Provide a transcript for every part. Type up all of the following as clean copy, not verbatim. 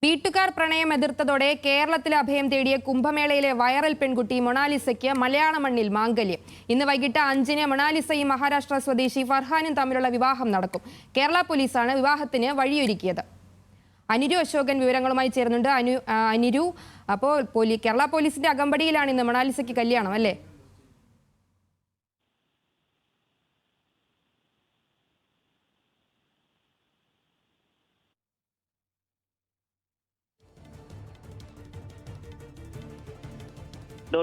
വീട്ടുകാർ പ്രണയം എതിർത്തതോടെ കേരളത്തിൽ അഭയം തേടിയ കുംഭമേളയിലെ വൈറൽ പെൺകുട്ടി മൊണാലിസയ്ക്ക് മലയാള മണ്ണിൽ മാംഗല്യം. ഇന്ന് വൈകിട്ട് 5-ന് മൊണാലിസയും മഹാരാഷ്ട്ര സ്വദേശി ഫർഹാനും തമ്മിലുള്ള വിവാഹം നടക്കും. കേരള പോലീസാണ് വിവാഹത്തിന് വഴിയൊരുക്കിയത്. അനുരു അശോകൻ വിവരങ്ങളുമായി ചേർന്നുണ്ട്. അനുരു, അപ്പോൾ കേരള പോലീസിന്റെ അകമ്പടിയിലാണ് ഇന്ന് മൊണാലിസയ്ക്ക് കല്യാണം, അല്ലേ?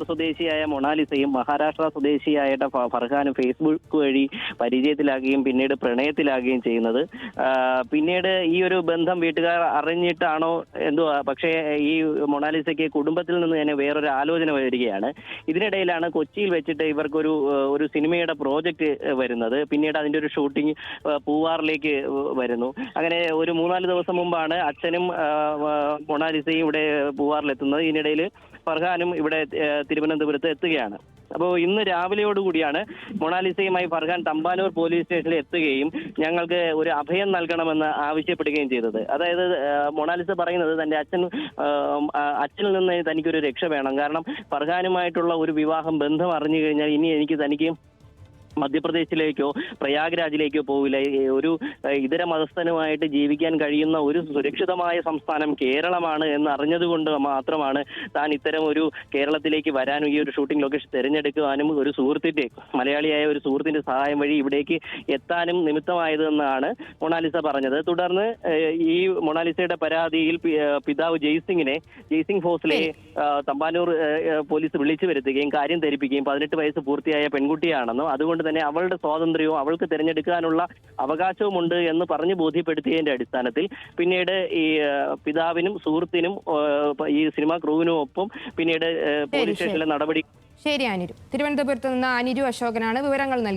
സ്വദേശിയായ മൊണാലിസയും മഹാരാഷ്ട്ര സ്വദേശിയായ ഫർഹാനും ഫേസ്ബുക്ക് വഴി പരിചയത്തിലാകുകയും പിന്നീട് പ്രണയത്തിലാകുകയും ചെയ്യുന്നത്. പിന്നീട് ഈ ഒരു ബന്ധം വീട്ടുകാർ അറിഞ്ഞിട്ടാണോ എന്തുവാ, പക്ഷേ ഈ മൊണാലിസയ്ക്ക് കുടുംബത്തിൽ നിന്ന് തന്നെ വേറൊരു ആലോചന വരികയാണ്. ഇതിനിടയിലാണ് കൊച്ചിയിൽ വെച്ചിട്ട് ഇവർക്കൊരു സിനിമയുടെ പ്രോജക്റ്റ് വരുന്നത്. പിന്നീട് അതിന്റെ ഒരു ഷൂട്ടിംഗ് പൂവാറിലേക്ക് വരുന്നു. അങ്ങനെ ഒരു 3-4 ദിവസം മുമ്പാണ് അച്ഛനും മൊണാലിസയും ഇവിടെ പൂവാറിലെത്തുന്നത്. ഇതിനിടയിൽ ഫർഹാനും ഇവിടെ തിരുവനന്തപുരത്ത് എത്തുകയാണ്. അപ്പോൾ ഇന്ന് രാവിലെയോടുകൂടിയാണ് മൊണാലിസയുമായി ഫർഹാൻ തമ്പാനൂർ പോലീസ് സ്റ്റേഷനിൽ എത്തുകയും ഞങ്ങൾക്ക് ഒരു അഭയം നൽകണമെന്ന് ആവശ്യപ്പെടുകയും ചെയ്തത്. അതായത് മൊണാലിസ പറയുന്നത് തന്റെ അച്ഛനിൽ നിന്ന് തനിക്കൊരു രക്ഷ വേണം. കാരണം ഫർഹാനുമായിട്ടുള്ള ഒരു വിവാഹം ബന്ധം അറിഞ്ഞു കഴിഞ്ഞാൽ ഇനി തനിക്ക് മധ്യപ്രദേശിലേക്കോ പ്രയാഗ്രാജിലേക്കോ പോവില്ല. ഒരു ഇതര മതസ്ഥനുമായിട്ട് ജീവിക്കാൻ കഴിയുന്ന ഒരു സുരക്ഷിതമായ സംസ്ഥാനം കേരളമാണ് എന്ന് അറിഞ്ഞതുകൊണ്ട് മാത്രമാണ് താൻ ഇത്തരം ഒരു കേരളത്തിലേക്ക് വരാനും ഈ ഒരു ഷൂട്ടിംഗ് ലൊക്കേഷൻ തിരഞ്ഞെടുക്കുവാനും ഒരു സുഹൃത്തിന്റെ, മലയാളിയായ ഒരു സുഹൃത്തിന്റെ സഹായം വഴി ഇവിടേക്ക് എത്താനും നിമിത്തമായതെന്നാണ് മൊണാലിസ പറഞ്ഞത്. തുടർന്ന് ഈ മൊണാലിസയുടെ പരാതിയിൽ പിതാവ് ജയ്സിംഗ് ഫോസിലെ തമ്പാനൂർ പോലീസ് വിളിച്ചു വരുത്തുകയും കാര്യം ധരിപ്പിക്കുകയും 18 വയസ്സ് പൂർത്തിയായ പെൺകുട്ടിയാണെന്നും അതുകൊണ്ട് തന്നെ അവളുടെ സ്വാതന്ത്ര്യവും അവൾക്ക് തിരഞ്ഞെടുക്കാനുള്ള അവകാശവുമുണ്ട് എന്ന് പറഞ്ഞു ബോധ്യപ്പെടുത്തിയതിന്റെ അടിസ്ഥാനത്തിൽ പിന്നീട് ഈ പിതാവിനും സുഹൃത്തിനും ഈ സിനിമാ ക്രൂവിനും ഒപ്പം പിന്നീട് പോലീസ് സ്റ്റേഷനിലെ നടപടി. ശരി അനുരു. തിരുവനന്തപുരത്ത് നിന്ന് അനുരു അശോകനാണ് വിവരങ്ങൾ നൽകിയത്.